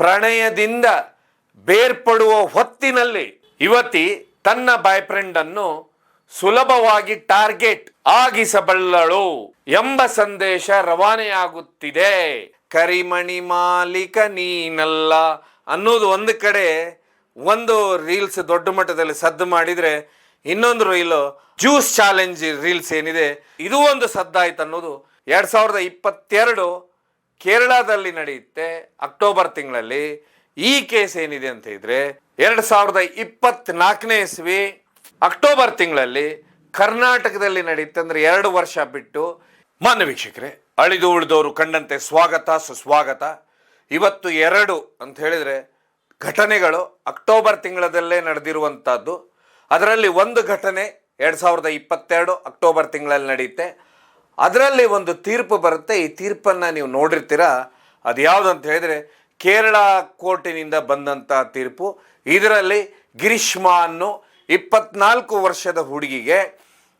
ಪ್ರಣಯದಿಂದ ಬೇರ್ಪಡುವ ಹೊತ್ತಿನಲ್ಲಿ ಯುವತಿ ತನ್ನ ಬಾಯ್ ಫ್ರೆಂಡ್ ಅನ್ನು ಸುಲಭವಾಗಿ ಟಾರ್ಗೆಟ್ ಆಗಿಸಬಲ್ಲಳು ಎಂಬ ಸಂದೇಶ ರವಾನೆಯಾಗುತ್ತಿದೆ. ಕರಿಮಣಿ ಮಾಲೀಕ ನೀನಲ್ಲ ಅನ್ನೋದು ಒಂದು ಕಡೆ ಒಂದು ರೀಲ್ಸ್ ದೊಡ್ಡ ಮಟ್ಟದಲ್ಲಿ ಸದ್ದು ಮಾಡಿದ್ರೆ, ಇನ್ನೊಂದು ರೀಲ್ ಜ್ಯೂಸ್ ಚಾಲೆಂಜ್ ರೀಲ್ಸ್ ಏನಿದೆ ಇದು ಒಂದು ಸದ್ದಾಯ್ತು ಅನ್ನೋದು 2022 ಕೇರಳದಲ್ಲಿ ನಡೆಯುತ್ತೆ ಅಕ್ಟೋಬರ್ ತಿಂಗಳಲ್ಲಿ. ಈ ಕೇಸ್ ಏನಿದೆ ಅಂತ ಇದ್ರೆ 2024ನೇ ಇಸ್ವಿ ಅಕ್ಟೋಬರ್ ತಿಂಗಳಲ್ಲಿ ಕರ್ನಾಟಕದಲ್ಲಿ ನಡೆಯುತ್ತೆ. ಅಂದ್ರೆ 2 ವರ್ಷ ಬಿಟ್ಟು. ಮಾನ್ಯ ವೀಕ್ಷಕರೇ, ಅಳಿದು ಉಳಿದವರು ಕಂಡಂತೆ ಸ್ವಾಗತ ಸುಸ್ವಾಗತ. ಇವತ್ತು 2 ಅಂತ ಹೇಳಿದ್ರೆ ಘಟನೆಗಳು ಅಕ್ಟೋಬರ್ ತಿಂಗಳದಲ್ಲೇ ನಡೆದಿರುವಂತಹದ್ದು. ಅದರಲ್ಲಿ ಒಂದು ಘಟನೆ 2022 ಅಕ್ಟೋಬರ್ ತಿಂಗಳಲ್ಲಿ ನಡೆಯುತ್ತೆ. ಅದರಲ್ಲಿ ಒಂದು ತೀರ್ಪು ಬರುತ್ತೆ. ಈ ತೀರ್ಪನ್ನು ನೀವು ನೋಡಿರ್ತೀರ. ಅದು ಯಾವುದು ಅಂತ ಹೇಳಿದ್ರೆ ಕೇರಳ ಕೋರ್ಟಿನಿಂದ ಬಂದಂಥ ತೀರ್ಪು. ಇದರಲ್ಲಿ ಗಿರೀಶ್ಮಾ ಅನ್ನೋ 24 ವರ್ಷದ ಹುಡುಗಿಗೆ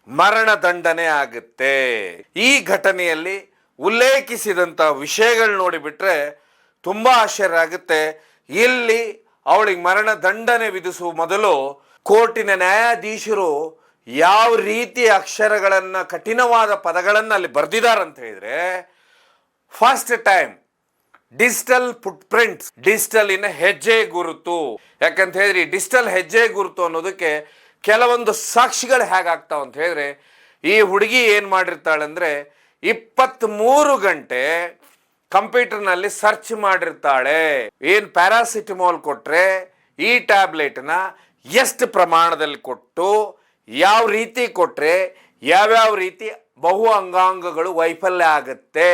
ಮರಣದಂಡನೆ ಆಗುತ್ತೆ. ಈ ಘಟನೆಯಲ್ಲಿ ಉಲ್ಲೇಖಿಸಿದಂಥ ವಿಷಯಗಳು ನೋಡಿಬಿಟ್ರೆ ತುಂಬ ಆಶ್ಚರ್ಯ ಆಗುತ್ತೆ. ಇಲ್ಲಿ ಅವಳಿಗೆ ಮರಣದಂಡನೆ ವಿಧಿಸುವ ಮೊದಲು ಕೋರ್ಟಿನ ನ್ಯಾಯಾಧೀಶರು ಯಾವ ರೀತಿ ಅಕ್ಷರಗಳನ್ನು, ಕಠಿಣವಾದ ಪದಗಳನ್ನು ಅಲ್ಲಿ ಬರೆದಿದ್ದಾರಂತ ಹೇಳಿದ್ರೆ, first time digital footprints, ಡಿಜಿಟಲಿನ ಹೆಜ್ಜೆ ಗುರುತು. ಯಾಕಂತ ಹೇಳಿದ್ರೆ ಡಿಜಿಟಲ್ ಹೆಜ್ಜೆ ಗುರುತು ಅನ್ನೋದಕ್ಕೆ ಕೆಲವೊಂದು ಸಾಕ್ಷಿಗಳು ಹೇಗಾಗ್ತಾವ ಅಂತ ಹೇಳಿದ್ರೆ, ಈ ಹುಡುಗಿ ಏನು ಮಾಡಿರ್ತಾಳೆ ಅಂದರೆ 23 ಗಂಟೆ ಕಂಪ್ಯೂಟರ್ನಲ್ಲಿ ಸರ್ಚ್ ಮಾಡಿರ್ತಾಳೆ. ಏನು ಪ್ಯಾರಾಸಿಟಮೋಲ್ ಕೊಟ್ಟರೆ ಈ ಟ್ಯಾಬ್ಲೆಟ್ನ ಎಷ್ಟು ಪ್ರಮಾಣದಲ್ಲಿ ಕೊಟ್ಟು, ಯಾವ ರೀತಿ ಕೊಟ್ಟರೆ ಯಾವ್ಯಾವ ರೀತಿ ಬಹು ಅಂಗಾಂಗಗಳು ವೈಫಲ್ಯ ಆಗುತ್ತೆ,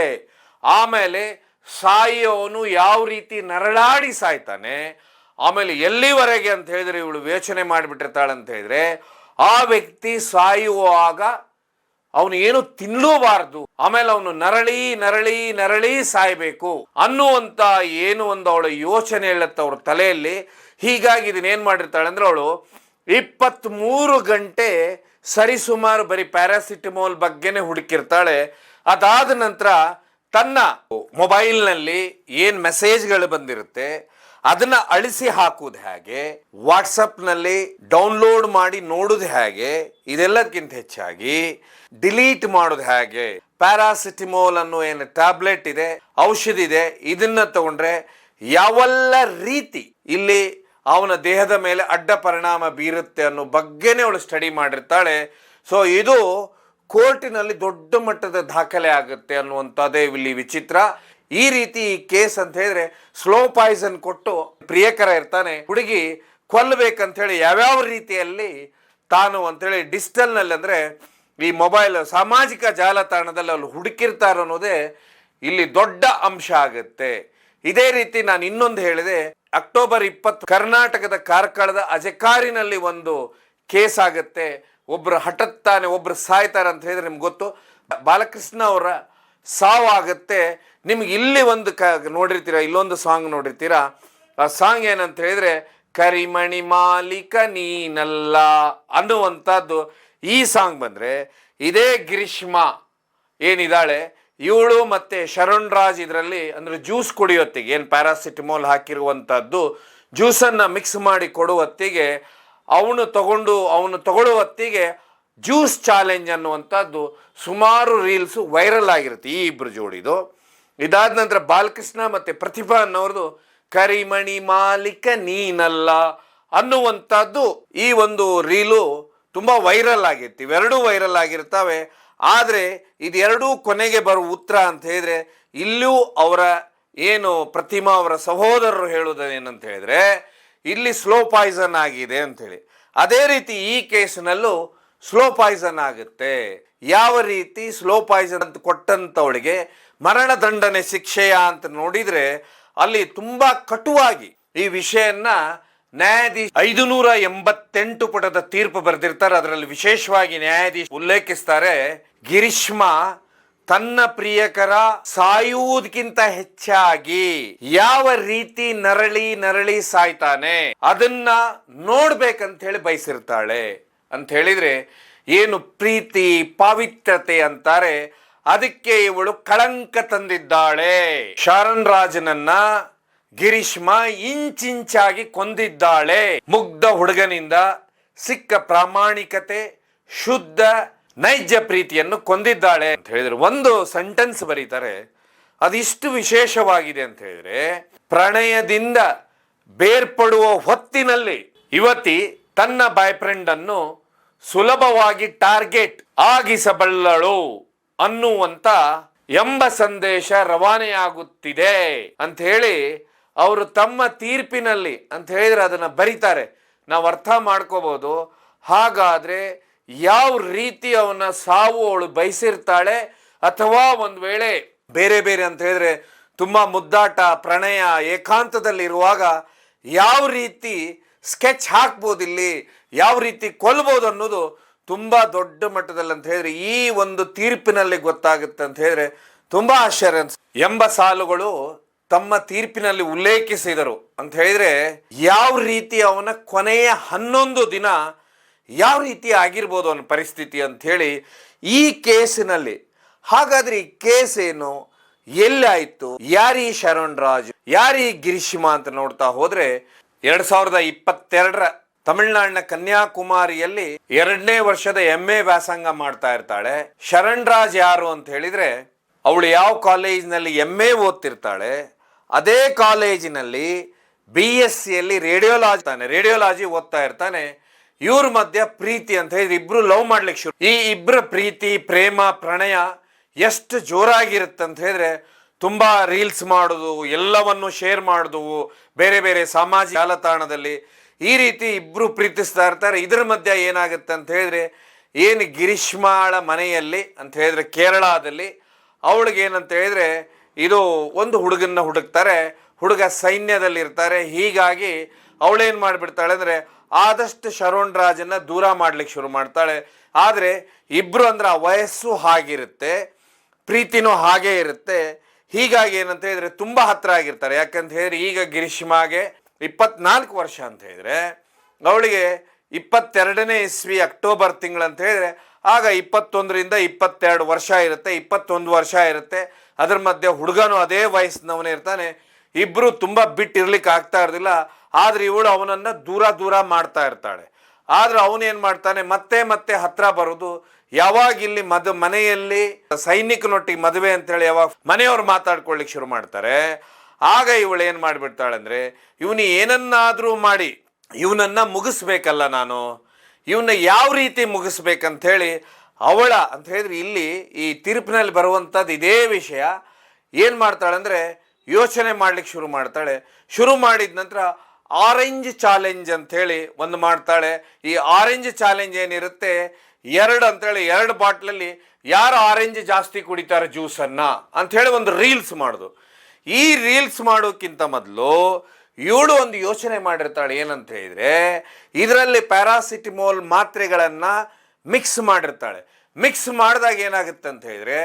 ಆಮೇಲೆ ಸಾಯೋನು ಯಾವ ರೀತಿ ನರಳಾಡಿ ಸಾಯ್ತಾನೆ, ಆಮೇಲೆ ಎಲ್ಲಿವರೆಗೆ ಅಂತ ಹೇಳಿದ್ರೆ ಇವಳು ಯೋಚನೆ ಮಾಡಿಬಿಟ್ಟಿರ್ತಾಳೆ ಅಂತ ಹೇಳಿದ್ರೆ ಆ ವ್ಯಕ್ತಿ ಸಾಯುವಾಗ ಅವನು ಏನು ತಿನ್ನಲೂಬಾರ್ದು, ಆಮೇಲೆ ಅವನು ನರಳಿ ನರಳಿ ನರಳಿ ಸಾಯಬೇಕು ಅನ್ನುವಂಥ ಏನು ಒಂದು ಅವಳ ಯೋಚನೆ ಹೇಳುತ್ತೆ ಅವ್ರ ತಲೆಯಲ್ಲಿ. ಹೀಗಾಗಿ ಇದನ್ನೇನು ಮಾಡಿರ್ತಾಳೆ ಅಂದ್ರೆ ಅವಳು 23 ಗಂಟೆ ಸರಿಸುಮಾರು ಬರೀ ಪ್ಯಾರಾಸಿಟಮೋಲ್ ಬಗ್ಗೆನೇ ಹುಡುಕಿರ್ತಾಳೆ. ಅದಾದ ನಂತರ ತನ್ನ ಮೊಬೈಲ್ನಲ್ಲಿ ಏನು ಮೆಸೇಜ್ಗಳು ಬಂದಿರುತ್ತೆ ಅದನ್ನ ಅಳಿಸಿ ಹಾಕುವುದು ಹೇಗೆ, ವಾಟ್ಸಪ್ನಲ್ಲಿ ಡೌನ್ಲೋಡ್ ಮಾಡಿ ನೋಡೋದು ಹೇಗೆ, ಇದೆಲ್ಲದಕ್ಕಿಂತ ಹೆಚ್ಚಾಗಿ ಡಿಲೀಟ್ ಮಾಡೋದು ಹೇಗೆ, ಪ್ಯಾರಾಸಿಟಮೋಲ್ ಅನ್ನೋ ಏನು ಟ್ಯಾಬ್ಲೆಟ್ ಇದೆ, ಔಷಧಿ ಇದೆ, ಇದನ್ನ ತಗೊಂಡ್ರೆ ಯಾವೆಲ್ಲ ರೀತಿ ಇಲ್ಲಿ ಅವನ ದೇಹದ ಮೇಲೆ ಅಡ್ಡ ಪರಿಣಾಮ ಬೀರುತ್ತೆ ಅನ್ನೋ ಬಗ್ಗೆನೇ ಅವಳು ಸ್ಟಡಿ ಮಾಡಿರ್ತಾಳೆ. ಸೊ ಇದು ಕೋರ್ಟಿನಲ್ಲಿ ದೊಡ್ಡ ಮಟ್ಟದ ದಾಖಲೆ ಆಗುತ್ತೆ ಅನ್ನುವಂಥದ್ದೇ ಇಲ್ಲಿ ವಿಚಿತ್ರ. ಈ ರೀತಿ ಈ ಕೇಸ್ ಅಂತ ಹೇಳಿದ್ರೆ ಸ್ಲೋ ಪಾಯ್ಸನ್ ಕೊಟ್ಟು ಪ್ರಿಯಕರ ಇರ್ತಾನೆ, ಹುಡುಗಿ ಕೊಲ್ಲಬೇಕಂತ ಹೇಳಿ ಯಾವ್ಯಾವ ರೀತಿಯಲ್ಲಿ ತಾನು ಅಂತೇಳಿ ಡಿಜಿಟಲ್ನಲ್ಲಿ ಅಂದರೆ ಈ ಮೊಬೈಲ್ ಸಾಮಾಜಿಕ ಜಾಲತಾಣದಲ್ಲಿ ಅಲ್ಲಿ ಹುಡುಕಿರ್ತಾರೆ ಅನ್ನೋದೇ ಇಲ್ಲಿ ದೊಡ್ಡ ಅಂಶ ಆಗುತ್ತೆ. ಇದೇ ರೀತಿ ನಾನು ಇನ್ನೊಂದು ಹೇಳಿದೆ, ಅಕ್ಟೋಬರ್ 20 ಕರ್ನಾಟಕದ ಕಾರ್ಕಳದ ಅಜಕಾರಿನಲ್ಲಿ ಒಂದು ಕೇಸ್ ಆಗುತ್ತೆ. ಒಬ್ರು ಹಠತ್ತಾನೆ, ಒಬ್ರು ಸಾಯ್ತಾರೆ ಅಂತ ಹೇಳಿದ್ರೆ ನಿಮ್ಗೆ ಗೊತ್ತು, ಬಾಲಕೃಷ್ಣ ಅವರ ಸಾವಾಗುತ್ತೆ. ನಿಮ್ಗೆ ಇಲ್ಲಿ ಒಂದು ನೋಡಿರ್ತೀರಾ, ಇಲ್ಲೊಂದು ಸಾಂಗ್ ನೋಡಿರ್ತೀರಾ. ಆ ಸಾಂಗ್ ಏನಂತ ಹೇಳಿದ್ರೆ ಕರಿಮಣಿ ಮಾಲೀಕ ನೀನಲ್ಲ ಅನ್ನುವಂಥದ್ದು. ಈ ಸಾಂಗ್ ಬಂದರೆ ಇದೇ ಗಿರೀಶ್ಮಾ ಏನಿದ್ದಾಳೆ ಇವಳು ಮತ್ತೆ ಶರಣ್ ರಾಜ್ ಇದರಲ್ಲಿ ಅಂದರೆ ಜ್ಯೂಸ್ ಕುಡಿಯೋತ್ತಿಗೆ ಏನು ಪ್ಯಾರಾಸಿಟಮೋಲ್ ಹಾಕಿರುವಂಥದ್ದು ಜ್ಯೂಸನ್ನು ಮಿಕ್ಸ್ ಮಾಡಿ ಕೊಡುವತ್ತಿಗೆ ಅವನು ತಗೊಳ್ಳೋ ಹೊತ್ತಿಗೆ ಜ್ಯೂಸ್ ಚಾಲೆಂಜ್ ಅನ್ನುವಂಥದ್ದು ಸುಮಾರು ರೀಲ್ಸು ವೈರಲ್ ಆಗಿರುತ್ತೆ ಈ ಇಬ್ಬರು ಜೋಡಿದು. ಇದಾದ ನಂತರ ಬಾಲಕೃಷ್ಣ ಮತ್ತು ಪ್ರತಿಭಾ ಅನ್ನೋರ್ದು ಕರಿಮಣಿ ಮಾಲೀಕ ನೀನಲ್ಲ ಅನ್ನುವಂಥದ್ದು ಈ ಒಂದು ರೀಲು ತುಂಬ ವೈರಲ್ ಆಗಿತ್ತು. ಇವೆರಡೂ ವೈರಲ್ ಆಗಿರ್ತವೆ. ಆದರೆ ಇದೆರಡೂ ಕೊನೆಗೆ ಬರುವ ಉತ್ತರ ಅಂತ ಹೇಳಿದ್ರೆ ಇಲ್ಲೂ ಅವರ ಏನು ಪ್ರತಿಮಾ ಅವರ ಸಹೋದರರು ಹೇಳೋದೇನಂತ ಹೇಳಿದ್ರೆ ಇಲ್ಲಿ ಸ್ಲೋ ಪಾಯ್ಸನ್ ಆಗಿದೆ ಅಂಥೇಳಿ. ಅದೇ ರೀತಿ ಈ ಕೇಸಿನಲ್ಲೂ ಸ್ಲೋ ಪಾಯ್ಸನ್ ಆಗುತ್ತೆ. ಯಾವ ರೀತಿ ಸ್ಲೋ ಪಾಯ್ಸನ್ ಅಂತ ಕೊಟ್ಟಂಥವಳಿಗೆ ಮರಣದಂಡನೆ ಶಿಕ್ಷೆಯ ಅಂತ ನೋಡಿದರೆ ಅಲ್ಲಿ ತುಂಬ ಕಟುವಾಗಿ ಈ ವಿಷಯನ್ನ ನ್ಯಾಯಾಧೀಶ 588 ಪುಟದ ತೀರ್ಪು ಬರೆದಿರ್ತಾರೆ. ಅದರಲ್ಲಿ ವಿಶೇಷವಾಗಿ ನ್ಯಾಯಾಧೀಶ ಉಲ್ಲೇಖಿಸ್ತಾರೆ, ಗಿರೀಶ್ಮಾ ತನ್ನ ಪ್ರಿಯಕರ ಸಾಯುವುದಕ್ಕಿಂತ ಹೆಚ್ಚಾಗಿ ಯಾವ ರೀತಿ ನರಳಿ ನರಳಿ ಸಾಯ್ತಾನೆ ಅದನ್ನ ನೋಡ್ಬೇಕಂತ ಹೇಳಿ ಬಯಸಿರ್ತಾಳೆ. ಅಂತ ಹೇಳಿದ್ರೆ ಏನು ಪ್ರೀತಿ ಪಾವಿತ್ರತೆ ಅಂತಾರೆ, ಅದಕ್ಕೆ ಇವಳು ಕಳಂಕ ತಂದಿದ್ದಾಳೆ. ಶರಣ್ ರಾಜನನ್ನ ಗಿರೀಶ್ಮ ಇಂಚಿಂಚಾಗಿ ಕೊಂದಿದ್ದಾಳೆ. ಮುಗ್ಧ ಹುಡುಗನಿಂದ ಸಿಕ್ಕ ಪ್ರಾಮಾಣಿಕತೆ, ಶುದ್ಧ ನೈಜ ಪ್ರೀತಿಯನ್ನು ಕೊಂದಿದ್ದಾಳೆ ಅಂತ ಹೇಳಿದ್ರೆ ಒಂದು ಸೆಂಟೆನ್ಸ್ ಬರೀತಾರೆ. ಅದಿಷ್ಟು ವಿಶೇಷವಾಗಿದೆ ಅಂತ ಹೇಳಿದ್ರೆ, ಪ್ರಣಯದಿಂದ ಬೇರ್ಪಡುವ ಹೊತ್ತಿನಲ್ಲಿ ಯುವತಿ ತನ್ನ ಬಾಯ್ ಫ್ರೆಂಡ್ ಅನ್ನು ಸುಲಭವಾಗಿ ಟಾರ್ಗೆಟ್ ಆಗಿಸಬಲ್ಲಳು ಅನ್ನುವಂತ ಎಂಬ ಸಂದೇಶ ರವಾನೆಯಾಗುತ್ತಿದೆ ಅಂತ ಹೇಳಿ ಅವರು ತಮ್ಮ ತೀರ್ಪಿನಲ್ಲಿ ಅಂತ ಹೇಳಿದ್ರೆ ಅದನ್ನ ಬರೀತಾರೆ. ನಾವು ಅರ್ಥ ಮಾಡ್ಕೋಬಹುದು. ಹಾಗಾದ್ರೆ ಯಾವ ರೀತಿ ಅವನ ಸಾವು ಅವಳು ಬಯಸಿರ್ತಾಳೆ, ಅಥವಾ ಒಂದ್ ವೇಳೆ ಬೇರೆ ಬೇರೆ ಅಂತ ಹೇಳಿದ್ರೆ ತುಂಬಾ ಮುದ್ದಾಟ, ಪ್ರಣಯ, ಏಕಾಂತದಲ್ಲಿರುವಾಗ ಯಾವ ರೀತಿ ಸ್ಕೆಚ್ ಹಾಕ್ಬೋದು, ಇಲ್ಲಿ ಯಾವ ರೀತಿ ಕೊಲ್ಬೋದು ಅನ್ನೋದು ತುಂಬಾ ದೊಡ್ಡ ಮಟ್ಟದಲ್ಲಿ ಅಂತ ಹೇಳಿದ್ರೆ ಈ ಒಂದು ತೀರ್ಪಿನಲ್ಲಿ ಗೊತ್ತಾಗುತ್ತೆ ಅಂತ ಹೇಳಿದ್ರೆ ತುಂಬಾ ಆಶ್ಚರ್ಯ. ಎಂಬ ಸಾಲುಗಳು ತಮ್ಮ ತೀರ್ಪಿನಲ್ಲಿ ಉಲ್ಲೇಖಿಸಿದರು ಅಂತ ಹೇಳಿದ್ರೆ ಯಾವ ರೀತಿ ಅವನ ಕೊನೆಯ 11 ದಿನ ಯಾವ ರೀತಿ ಆಗಿರ್ಬೋದು ಅವನ ಪರಿಸ್ಥಿತಿ ಅಂತ ಹೇಳಿ ಈ ಕೇಸಿನಲ್ಲಿ. ಹಾಗಾದ್ರೆ ಈ ಕೇಸ್ ಏನು, ಎಲ್ಲಾಯ್ತು, ಯಾರೀ ಶರಣ್ ರಾಜ್, ಯಾರೀ ಗಿರೀಶ್ಮ ಅಂತ ನೋಡ್ತಾ ಹೋದ್ರೆ 2022ರ ತಮಿಳುನಾಡಿನ ಕನ್ಯಾಕುಮಾರಿಯಲ್ಲಿ 2ನೇ ವರ್ಷದ MA ವ್ಯಾಸಂಗ ಮಾಡ್ತಾ ಇರ್ತಾಳೆ. ಶರಣ್ ರಾಜ್ ಯಾರು ಅಂತ ಹೇಳಿದ್ರೆ ಅವಳು ಯಾವ ಕಾಲೇಜಿನಲ್ಲಿ MA ಓದ್ತಿರ್ತಾಳೆ ಅದೇ ಕಾಲೇಜಿನಲ್ಲಿ BScಯಲ್ಲಿ ರೇಡಿಯೋಲಾಜಿ ಓದ್ತಾ ಇರ್ತಾನೆ. ಇವ್ರ ಮಧ್ಯ ಪ್ರೀತಿ ಅಂತ ಹೇಳಿದ್ರೆ ಇಬ್ರು ಲವ್ ಮಾಡ್ಲಿಕ್ಕೆ ಶುರು. ಈ ಇಬ್ಬರ ಪ್ರೀತಿ, ಪ್ರೇಮ, ಪ್ರಣಯ ಎಷ್ಟು ಜೋರಾಗಿರುತ್ತೆ ಅಂತ ಹೇಳಿದ್ರೆ ತುಂಬಾ ರೀಲ್ಸ್ ಮಾಡೋದು, ಎಲ್ಲವನ್ನು ಶೇರ್ ಮಾಡೋದು, ಬೇರೆ ಬೇರೆ ಸಾಮಾಜಿಕ ಜಾಲತಾಣದಲ್ಲಿ ಈ ರೀತಿ ಇಬ್ರು ಪ್ರೀತಿಸ್ತಾ ಇರ್ತಾರೆ. ಇದರ ಮಧ್ಯ ಏನಾಗುತ್ತೆ ಅಂತ ಹೇಳಿದ್ರೆ ಏನು ಗಿರೀಶ್ಮಾಳ ಮನೆಯಲ್ಲಿ ಅಂತ ಹೇಳಿದ್ರೆ ಕೇರಳದಲ್ಲಿ ಅವಳಿಗೆ ಏನಂತ ಹೇಳಿದ್ರೆ ಇದು ಒಂದು ಹುಡುಗನ್ನ ಹುಡುಕ್ತಾರೆ. ಹುಡುಗ ಸೈನ್ಯದಲ್ಲಿ ಇರ್ತಾರೆ. ಹೀಗಾಗಿ ಅವಳೇನು ಮಾಡಿಬಿಡ್ತಾಳೆ ಅಂದರೆ ಆದಷ್ಟು ಶರಣ್ ರಾಜನ್ನ ದೂರ ಮಾಡ್ಲಿಕ್ಕೆ ಶುರು ಮಾಡ್ತಾಳೆ. ಆದರೆ ಇಬ್ರು ಅಂದ್ರೆ ಆ ವಯಸ್ಸು ಹಾಗಿರುತ್ತೆ, ಪ್ರೀತಿನೂ ಹಾಗೇ ಇರುತ್ತೆ. ಹೀಗಾಗಿ ಏನಂತ ಹೇಳಿದ್ರೆ ತುಂಬ ಹತ್ರ ಆಗಿರ್ತಾರೆ. ಯಾಕಂತ ಹೇಳಿದ್ರೆ ಈಗ ಗಿರೀಶ್ಮಾಗೆ 24 ವರ್ಷ ಅಂತ ಹೇಳಿದ್ರೆ ಅವಳಿಗೆ 22ನೇ ಇಸ್ವಿ ಅಕ್ಟೋಬರ್ ತಿಂಗಳಂತ ಹೇಳಿದ್ರೆ ಆಗ 21ರಿಂದ 22 ವರ್ಷ ಇರುತ್ತೆ, 21 ವರ್ಷ ಇರುತ್ತೆ. ಅದ್ರ ಮಧ್ಯೆ ಹುಡುಗನು ಅದೇ ವಯಸ್ಸಿನವನೇ ಇರ್ತಾನೆ. ಇಬ್ರು ತುಂಬ ಬಿಟ್ಟಿರ್ಲಿಕ್ಕೆ ಆಗ್ತಾ ಇರೋದಿಲ್ಲ. ಆದ್ರೆ ಇವಳು ಅವನನ್ನ ದೂರ ಮಾಡ್ತಾ ಇರ್ತಾಳೆ. ಆದ್ರೆ ಅವನೇನ್ ಮಾಡ್ತಾನೆ, ಮತ್ತೆ ಹತ್ರ ಬರೋದು. ಯಾವಾಗ ಇಲ್ಲಿ ಮನೆಯಲ್ಲಿ ಸೈನಿಕನೊಟ್ಟಿಗೆ ಮದುವೆ ಅಂತೇಳಿ ಯಾವಾಗ ಮನೆಯವ್ರು ಮಾತಾಡ್ಕೊಳ್ಳಿಕ್ಕೆ ಶುರು ಮಾಡ್ತಾರೆ, ಆಗ ಇವಳು ಏನ್ ಮಾಡ್ಬಿಡ್ತಾಳೆ ಅಂದ್ರೆ ಇವನು ಏನನ್ನಾದ್ರೂ ಮಾಡಿ ಇವನನ್ನ ಮುಗಿಸ್ಬೇಕಲ್ಲ, ನಾನು ಇವನ್ನ ಯಾವ ರೀತಿ ಮುಗಿಸ್ಬೇಕಂತ ಹೇಳಿ ಅವಳ ಅಂತ ಹೇಳಿದ್ರೆ ಇಲ್ಲಿ ಈ ತೀರ್ಪಿನಲ್ಲಿ ಬರುವಂಥದ್ದು ಇದೇ ವಿಷಯ. ಏನು ಮಾಡ್ತಾಳೆ ಅಂದರೆ ಯೋಚನೆ ಮಾಡ್ಲಿಕ್ಕೆ ಶುರು ಮಾಡ್ತಾಳೆ. ಶುರು ಮಾಡಿದ ನಂತರ ಆರೆಂಜ್ ಚಾಲೆಂಜ್ ಅಂಥೇಳಿ ಒಂದು ಮಾಡ್ತಾಳೆ. ಈ ಆರೆಂಜ್ ಚಾಲೆಂಜ್ ಏನಿರುತ್ತೆ, 2 ಅಂತೇಳಿ 2 ಬಾಟ್ಲಲ್ಲಿ ಯಾರು ಆರೆಂಜ್ ಜಾಸ್ತಿ ಕುಡಿತಾರೆ ಜ್ಯೂಸನ್ನು ಅಂಥೇಳಿ ಒಂದು ರೀಲ್ಸ್ ಮಾಡೋದು. ಈ ರೀಲ್ಸ್ ಮಾಡೋಕ್ಕಿಂತ ಮೊದಲು ಇವಳು ಒಂದು ಯೋಚನೆ ಮಾಡಿರ್ತಾಳೆ. ಏನಂತ ಹೇಳಿದ್ರೆ ಇದರಲ್ಲಿ ಪ್ಯಾರಾಸಿಟಮೋಲ್ ಮಾತ್ರೆಗಳನ್ನು ಮಿಕ್ಸ್ ಮಾಡಿರ್ತಾಳೆ. ಮಿಕ್ಸ್ ಮಾಡಿದಾಗ ಏನಾಗುತ್ತೆ ಅಂತ ಹೇಳಿದ್ರೆ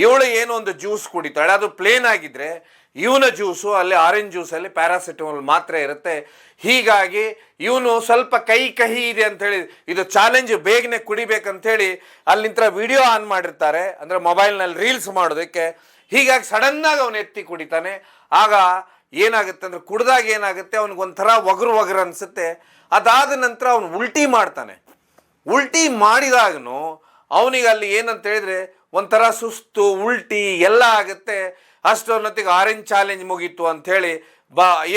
ಇವಳು ಏನೋ ಒಂದು ಜ್ಯೂಸ್ ಕುಡಿತಾಳೆ, ಅದು ಪ್ಲೇನ್ ಆಗಿದ್ರೆ ಇವನ ಜ್ಯೂಸು ಅಲ್ಲಿ ಆರೆಂಜ್ ಜ್ಯೂಸಲ್ಲಿ ಪ್ಯಾರಾಸಿಟಮೋಲ್ ಮಾತ್ರೆ ಇರುತ್ತೆ. ಹೀಗಾಗಿ ಇವನು ಸ್ವಲ್ಪ ಕಹಿ ಇದೆ ಅಂಥೇಳಿ ಇದು ಚಾಲೆಂಜ್ ಬೇಗನೆ ಕುಡಿಬೇಕಂತೇಳಿ ಅಲ್ಲಿಂದ ವಿಡಿಯೋ ಆನ್ ಮಾಡಿರ್ತಾರೆ, ಅಂದರೆ ಮೊಬೈಲ್ನಲ್ಲಿ ರೀಲ್ಸ್ ಮಾಡೋದಕ್ಕೆ. ಹೀಗಾಗಿ ಸಡನ್ನಾಗಿ ಅವನು ಎತ್ತಿ ಕುಡಿತಾನೆ. ಆಗ ಏನಾಗುತ್ತೆ ಅಂದರೆ ಕುಡ್ದಾಗ ಏನಾಗುತ್ತೆ ಅವನಿಗೊಂಥರ ಒಗರು ಅನಿಸುತ್ತೆ. ಅದಾದ ನಂತರ ಅವನು ಉಲ್ಟಿ ಮಾಡ್ತಾನೆ. ಉಲ್ಟಿ ಮಾಡಿದಾಗನು ಅವನಿಗೆ ಅಲ್ಲಿ ಏನಂತ ಹೇಳಿದ್ರೆ ಒಂಥರ ಸುಸ್ತು, ಉಲ್ಟಿ ಎಲ್ಲ ಆಗುತ್ತೆ. ಅಷ್ಟೊನ್ನೊತ್ತಿಗೆ ಆರೆಂಜ್ ಚಾಲೆಂಜ್ ಮುಗೀತು ಅಂಥೇಳಿ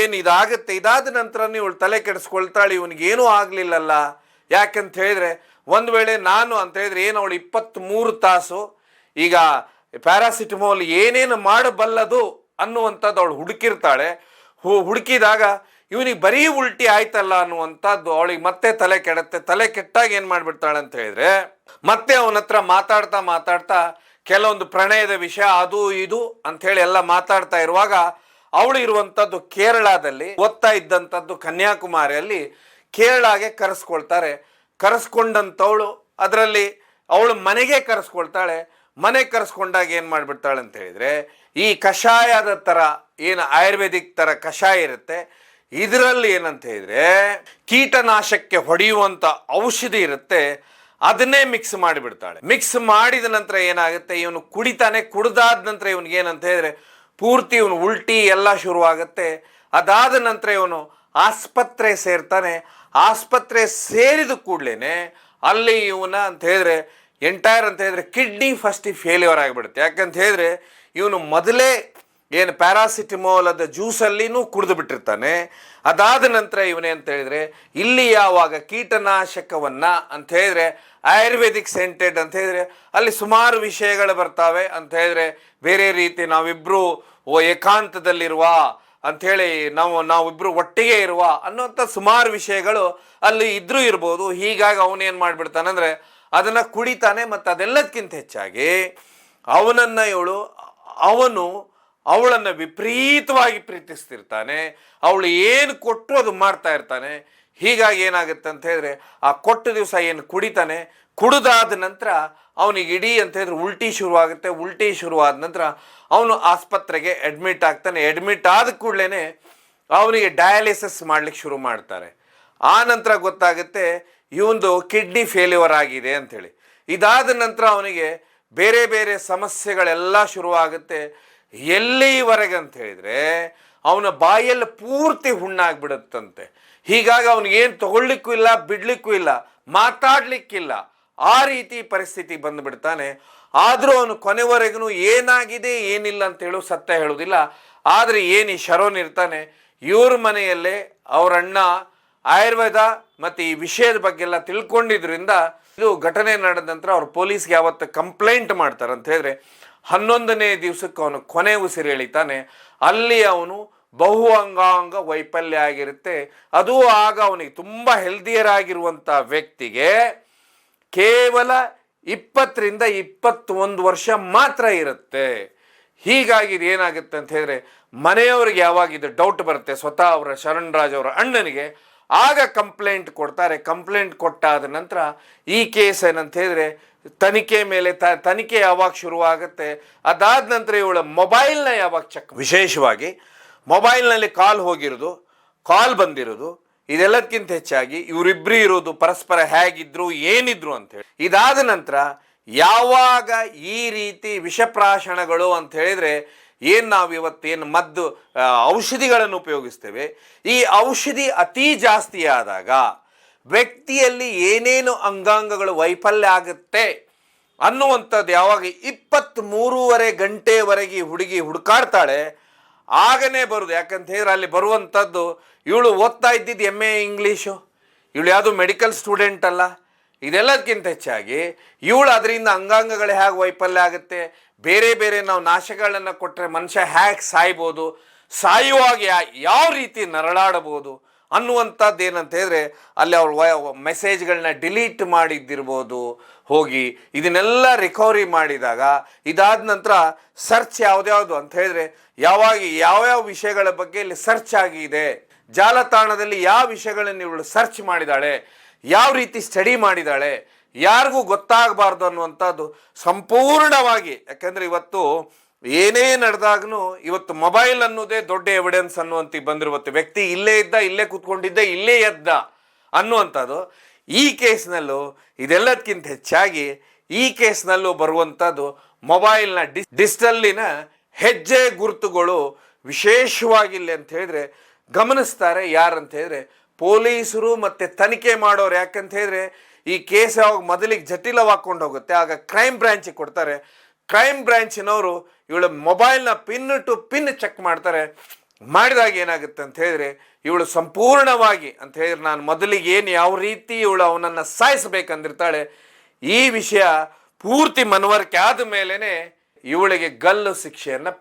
ಏನು ಇದಾಗುತ್ತೆ. ಇದಾದ ನಂತರ ಇವಳು ತಲೆ ಕೆಡಿಸ್ಕೊಳ್ತಾಳೆ, ಇವನಿಗೇನೂ ಆಗಲಿಲ್ಲಲ್ಲ. ಯಾಕಂತ ಹೇಳಿದ್ರೆ ಒಂದು ವೇಳೆ ನಾನು ಅಂತ ಹೇಳಿದ್ರೆ ಏನು ಅವಳು 23 ತಾಸು ಈಗ ಪ್ಯಾರಾಸಿಟಮೋಲ್ ಏನೇನು ಮಾಡಬಲ್ಲದು ಅನ್ನುವಂಥದ್ದು ಅವಳು ಹುಡುಕಿರ್ತಾಳೆ. ಹುಡುಕಿದಾಗ ಇವನಿಗೆ ಬರೀ ಉಲ್ಟಿ ಆಯ್ತಲ್ಲ ಅನ್ನುವಂಥದ್ದು ಅವಳಿಗೆ ಮತ್ತೆ ತಲೆ ಕೆಡುತ್ತೆ. ತಲೆ ಕೆಟ್ಟಾಗ ಏನು ಮಾಡಿಬಿಡ್ತಾಳೆ ಅಂತ ಹೇಳಿದ್ರೆ ಮತ್ತೆ ಅವನ ಹತ್ರ ಮಾತಾಡ್ತಾ ಕೆಲವೊಂದು ಪ್ರಣಯದ ವಿಷಯ ಅದು ಇದು ಅಂಥೇಳಿ ಎಲ್ಲ ಮಾತಾಡ್ತಾ ಇರುವಾಗ ಅವಳು ಇರುವಂಥದ್ದು ಕೇರಳದಲ್ಲಿ, ಓದ್ತಾ ಇದ್ದಂಥದ್ದು ಕನ್ಯಾಕುಮಾರಿಯಲ್ಲಿ. ಕೇರಳಗೆ ಕರೆಸ್ಕೊಳ್ತಾರೆ. ಕರೆಸ್ಕೊಂಡಂಥವಳು ಅದರಲ್ಲಿ ಅವಳು ಮನೆಗೆ ಕರೆಸ್ಕೊಳ್ತಾಳೆ. ಮನೆಗೆ ಕರೆಸ್ಕೊಂಡಾಗ ಏನು ಮಾಡಿಬಿಡ್ತಾಳೆ ಅಂತ ಹೇಳಿದ್ರೆ ಈ ಕಷಾಯದ ಥರ ಏನು ಆಯುರ್ವೇದಿಕ್ ಥರ ಕಷಾಯ ಇರುತ್ತೆ, ಇದರಲ್ಲಿ ಏನಂತ ಹೇಳಿದ್ರೆ ಕೀಟನಾಶಕ್ಕೆ ಹೊಡೆಯುವಂಥ ಔಷಧಿ ಇರುತ್ತೆ, ಅದನ್ನೇ ಮಿಕ್ಸ್ ಮಾಡಿಬಿಡ್ತಾಳೆ. ಮಿಕ್ಸ್ ಮಾಡಿದ ನಂತರ ಏನಾಗುತ್ತೆ, ಇವನು ಕುಡಿತಾನೆ. ಕುಡ್ದಾದ ನಂತರ ಇವನಿಗೆ ಏನಂತ ಹೇಳಿದ್ರೆ ಪೂರ್ತಿ ಇವನು ಉಲ್ಟಿ ಎಲ್ಲ ಶುರುವಾಗುತ್ತೆ. ಅದಾದ ನಂತರ ಇವನು ಆಸ್ಪತ್ರೆ ಸೇರ್ತಾನೆ. ಆಸ್ಪತ್ರೆ ಸೇರಿದ ಕೂಡಲೇ ಅಲ್ಲಿ ಇವನ ಅಂತ ಹೇಳಿದ್ರೆ ಎಂಟೈರ್ ಅಂತ ಹೇಳಿದ್ರೆ ಕಿಡ್ನಿ ಫಸ್ಟ್ ಫೇಲ್ಯೂರ್ ಆಗಿಬಿಡುತ್ತೆ. ಯಾಕಂತ ಹೇಳಿದ್ರೆ ಇವನು ಮೊದಲೇ ಏನು ಪ್ಯಾರಾಸಿಟಮೋಲದ ಜ್ಯೂಸಲ್ಲಿನೂ ಕುಡಿದು ಬಿಟ್ಟಿರ್ತಾನೆ. ಅದಾದ ನಂತರ ಇವನೇ ಅಂತ ಹೇಳಿದ್ರೆ ಇಲ್ಲಿ ಯಾವಾಗ ಕೀಟನಾಶಕವನ್ನು ಅಂತ ಹೇಳಿದ್ರೆ ಆಯುರ್ವೇದಿಕ್ ಸೆಂಟೆಡ್ ಅಂತ ಹೇಳಿದ್ರೆ ಅಲ್ಲಿ ಸುಮಾರು ವಿಷಯಗಳು ಬರ್ತಾವೆ. ಅಂತ ಹೇಳಿದ್ರೆ ಬೇರೆ ರೀತಿ ನಾವಿಬ್ಬರು ಏಕಾಂತದಲ್ಲಿರುವ ಅಂಥೇಳಿ ನಾವಿಬ್ಬರು ಒಟ್ಟಿಗೆ ಇರುವ ಅನ್ನೋಂಥ ಸುಮಾರು ವಿಷಯಗಳು ಅಲ್ಲಿ ಇದ್ರೂ ಇರ್ಬೋದು. ಹೀಗಾಗಿ ಅವನೇನು ಮಾಡಿಬಿಡ್ತಾನಂದರೆ ಅದನ್ನು ಕುಡಿತಾನೆ. ಮತ್ತು ಅದೆಲ್ಲದಕ್ಕಿಂತ ಹೆಚ್ಚಾಗಿ ಅವನು ಅವಳನ್ನು ವಿಪರೀತವಾಗಿ ಪ್ರೀತಿಸ್ತಿರ್ತಾನೆ. ಅವಳು ಏನು ಕೊಟ್ಟರು ಅದು ಮಾಡ್ತಾ ಇರ್ತಾನೆ. ಹೀಗಾಗಿ ಏನಾಗುತ್ತೆ ಅಂತ ಹೇಳಿದ್ರೆ ಆ ಕೊಟ್ಟ ದಿವಸ ಏನು ಕುಡಿತಾನೆ, ಕುಡಿದಾದ ನಂತರ ಅವನಿಗೆ ಇಡೀ ಅಂತ ಹೇಳಿದ್ರೆ ಉಲ್ಟಿ ಶುರುವಾಗುತ್ತೆ. ಉಲ್ಟಿ ಶುರುವಾದ ನಂತರ ಅವನು ಆಸ್ಪತ್ರೆಗೆ ಅಡ್ಮಿಟ್ ಆಗ್ತಾನೆ. ಅಡ್ಮಿಟ್ ಆದ ಕೂಡಲೇ ಅವನಿಗೆ ಡಯಾಲಿಸಿಸ್ ಮಾಡಲಿಕ್ಕೆ ಶುರು ಮಾಡ್ತಾರೆ. ಆ ನಂತರ ಗೊತ್ತಾಗುತ್ತೆ ಇವೊಂದು ಕಿಡ್ನಿ ಫೇಲ್ಯೂರ್ ಆಗಿದೆ ಅಂಥೇಳಿ. ಇದಾದ ನಂತರ ಅವನಿಗೆ ಬೇರೆ ಬೇರೆ ಸಮಸ್ಯೆಗಳೆಲ್ಲ ಶುರುವಾಗುತ್ತೆ. ಎಲ್ಲಿವರೆಗೆ ಅಂತ ಹೇಳಿದರೆ ಅವನ ಬಾಯಲ್ಲಿ ಪೂರ್ತಿ ಹುಣ್ಣಾಗ್ಬಿಡುತ್ತಂತೆ. ಹೀಗಾಗಿ ಅವನಿಗೇನು ತಗೊಳ್ಲಿಕ್ಕೂ ಇಲ್ಲ, ಬಿಡಲಿಕ್ಕೂ ಇಲ್ಲ, ಮಾತಾಡಲಿಕ್ಕಿಲ್ಲ. ಆ ರೀತಿ ಪರಿಸ್ಥಿತಿ ಬಂದುಬಿಡ್ತಾನೆ. ಆದರೂ ಅವನು ಕೊನೆವರೆಗೂ ಏನಾಗಿದೆ ಏನಿಲ್ಲ ಅಂತ ಹೇಳು ಸತ್ಯ ಹೇಳೋದಿಲ್ಲ. ಆದರೆ ಏನು ಈ ಶರೋನ್ ಇರ್ತಾನೆ, ಇವ್ರ ಮನೆಯಲ್ಲೇ ಅವರಣ್ಣ ಆಯುರ್ವೇದ ಮತ್ತು ಈ ವಿಷಯದ ಬಗ್ಗೆ ಎಲ್ಲ ತಿಳ್ಕೊಂಡಿದ್ರಿಂದ ಇದು ಘಟನೆ ನಡೆದ ನಂತರ ಅವ್ರು ಪೊಲೀಸ್ಗೆ ಯಾವತ್ತು ಕಂಪ್ಲೇಂಟ್ ಮಾಡ್ತಾರೆ ಅಂತ ಹೇಳಿದ್ರೆ 11ನೇ ದಿವಸಕ್ಕೆ ಅವನು ಕೊನೆ ಉಸಿರು ಎಳಿತಾನೆ. ಅಲ್ಲಿ ಅವನು ಬಹು ಅಂಗಾಂಗ ವೈಫಲ್ಯ ಆಗಿರುತ್ತೆ. ಅದು ಆಗ ಅವನಿಗೆ ತುಂಬ ಹೆಲ್ದಿಯರ್ ಆಗಿರುವಂಥ ವ್ಯಕ್ತಿಗೆ ಕೇವಲ 20 ರಿಂದ 21 ವರ್ಷ ಮಾತ್ರ ಇರುತ್ತೆ. ಹೀಗಾಗಿ ಇದು ಏನಾಗುತ್ತೆ ಅಂತ ಹೇಳಿದ್ರೆ ಮನೆಯವರಿಗೆ ಯಾವಾಗ ಇದು ಡೌಟ್ ಬರುತ್ತೆ, ಸ್ವತಃ ಅವರ ಶರಣ್ ರಾಜ್ ಅವರ ಅಣ್ಣನಿಗೆ, ಆಗ ಕಂಪ್ಲೇಂಟ್ ಕೊಡ್ತಾರೆ. ಕಂಪ್ಲೇಂಟ್ ಕೊಟ್ಟಾದ ನಂತರ ಈ ಕೇಸ್ ಏನಂತ ಹೇಳಿದ್ರೆ ತನಿಖೆ ಮೇಲೆ ತನಿಖೆ ಯಾವಾಗ ಶುರುವಾಗುತ್ತೆ, ಅದಾದ ನಂತರ ಇವಳ ಮೊಬೈಲ್ನ ಯಾವಾಗ ಚೆಕ್, ವಿಶೇಷವಾಗಿ ಮೊಬೈಲ್ನಲ್ಲಿ ಕಾಲ್ ಹೋಗಿರೋದು, ಕಾಲ್ ಬಂದಿರೋದು, ಇದೆಲ್ಲದಕ್ಕಿಂತ ಹೆಚ್ಚಾಗಿ ಇವರಿಬ್ಬರು ಇರೋದು ಪರಸ್ಪರ ಹೇಗಿದ್ರು ಏನಿದ್ರು ಅಂತೇಳಿ. ಇದಾದ ನಂತರ ಯಾವಾಗ ಈ ರೀತಿ ವಿಷಪ್ರಾಶನಗಳು ಅಂತ ಹೇಳಿದ್ರೆ ಏನು ನಾವು ಇವತ್ತೇನು ಔಷಧಿಗಳನ್ನು ಉಪಯೋಗಿಸ್ತೇವೆ, ಈ ಔಷಧಿ ಅತಿ ಜಾಸ್ತಿ ಆದಾಗ ವ್ಯಕ್ತಿಯಲ್ಲಿ ಏನೇನು ಅಂಗಾಂಗಗಳು ವೈಫಲ್ಯ ಆಗುತ್ತೆ ಅನ್ನುವಂಥದ್ದು ಯಾವಾಗ 23.5 ಗಂಟೆವರೆಗೆ ಹುಡುಗಿ ಹುಡುಕಾಡ್ತಾಳೆ ಆಗನೇ ಬರೋದು. ಯಾಕಂತ ಹೇಳಿದ್ರೆ ಅಲ್ಲಿ ಬರುವಂಥದ್ದು ಇವಳು ಓದ್ತಾ ಇದ್ದಿದ್ದು MA ಇಂಗ್ಲೀಷು, ಇವಳು ಯಾವುದು ಮೆಡಿಕಲ್ ಸ್ಟೂಡೆಂಟ್ ಅಲ್ಲ. ಇದೆಲ್ಲದಕ್ಕಿಂತ ಹೆಚ್ಚಾಗಿ ಇವಳು ಅದರಿಂದ ಅಂಗಾಂಗಗಳು ಹೇಗೆ ವೈಫಲ್ಯ ಆಗುತ್ತೆ, ಬೇರೆ ಬೇರೆ ನಾವು ನಾಶಗಳನ್ನು ಕೊಟ್ಟರೆ ಮನುಷ್ಯ ಹೇಗೆ ಸಾಯ್ಬೋದು, ಸಾಯುವಾಗ ಯಾವ ರೀತಿ ನರಳಾಡಬಹುದು ಅನ್ನುವಂಥದ್ದು ಏನಂತ ಹೇಳಿದ್ರೆ ಅಲ್ಲಿ ಅವ್ರ ಮೆಸೇಜ್ಗಳನ್ನ ಡಿಲೀಟ್ ಮಾಡಿದ್ದಿರ್ಬೋದು ಹೋಗಿ ಇದನ್ನೆಲ್ಲ ರಿಕವರಿ ಮಾಡಿದಾಗ. ಇದಾದ ನಂತರ ಸರ್ಚ್ ಯಾವ್ದ್ಯಾವುದು ಅಂತ ಹೇಳಿದ್ರೆ ಯಾವ್ಯಾವ ವಿಷಯಗಳ ಬಗ್ಗೆ ಇಲ್ಲಿ ಸರ್ಚ್ ಆಗಿದೆ, ಜಾಲತಾಣದಲ್ಲಿ ಯಾವ ವಿಷಯಗಳನ್ನು ಇವಳು ಸರ್ಚ್ ಮಾಡಿದಾಳೆ, ಯಾವ ರೀತಿ ಸ್ಟಡಿ ಮಾಡಿದಾಳೆ, ಯಾರಿಗೂ ಗೊತ್ತಾಗಬಾರ್ದು ಅನ್ನುವಂಥದ್ದು ಸಂಪೂರ್ಣವಾಗಿ. ಯಾಕಂದರೆ ಇವತ್ತು ಏನೇ ನಡೆದಾಗೂ ಇವತ್ತು ಮೊಬೈಲ್ ಅನ್ನೋದೇ ದೊಡ್ಡ ಎವಿಡೆನ್ಸ್ ಅನ್ನುವಂತ ಬಂದಿರುವತ್ತು. ವ್ಯಕ್ತಿ ಇಲ್ಲೇ ಇದ್ದ, ಇಲ್ಲೇ ಕೂತ್ಕೊಂಡಿದ್ದ, ಇಲ್ಲೇ ಎದ್ದ ಅನ್ನುವಂಥದ್ದು. ಈ ಕೇಸ್ನಲ್ಲೂ ಇದೆಲ್ಲದಕ್ಕಿಂತ ಹೆಚ್ಚಾಗಿ ಈ ಕೇಸ್ನಲ್ಲೂ ಬರುವಂಥದ್ದು ಮೊಬೈಲ್ನ ಡಿಜಿಟಲ್ಲಿನ ಹೆಜ್ಜೆ ಗುರುತುಗಳು ವಿಶೇಷವಾಗಿಲ್ಲ ಅಂತ ಹೇಳಿದ್ರೆ ಗಮನಿಸ್ತಾರೆ. ಯಾರಂತ ಹೇಳಿದ್ರೆ ಪೊಲೀಸರು ಮತ್ತು ತನಿಖೆ ಮಾಡೋರು. ಯಾಕಂತ ಹೇಳಿದ್ರೆ ಈ ಕೇಸ್ ಯಾವಾಗ ಮೊದಲಿಗೆ ಜಟಿಲವಾಗ್ಕೊಂಡು ಹೋಗುತ್ತೆ ಆಗ ಕ್ರೈಮ್ ಬ್ರಾಂಚಿಗೆ ಕೊಡ್ತಾರೆ. ಕ್ರೈಮ್ ಬ್ರಾಂಚಿನವರು ಇವಳ ಮೊಬೈಲ್ನ ಪಿನ್ ಟು ಪಿನ್ ಚೆಕ್ ಮಾಡ್ತಾರೆ. ಮಾಡಿದಾಗ ಏನಾಗುತ್ತೆ ಅಂತ ಹೇಳಿದ್ರೆ ಇವಳು ಸಂಪೂರ್ಣವಾಗಿ ಅಂತ ಹೇಳಿದ್ರೆ ನಾನು ಮೊದಲಿಗೆ ಏನು ಯಾವ ರೀತಿ ಇವಳು ಅವನನ್ನು ಸಾಯಿಸಬೇಕಂದಿರ್ತಾಳೆ, ಈ ವಿಷಯ ಪೂರ್ತಿ ಮನವರಿಕೆ ಆದ ಮೇಲೇ ಇವಳಿಗೆ ಗಲ್ಲು ಶಿಕ್ಷೆಯನ್ನು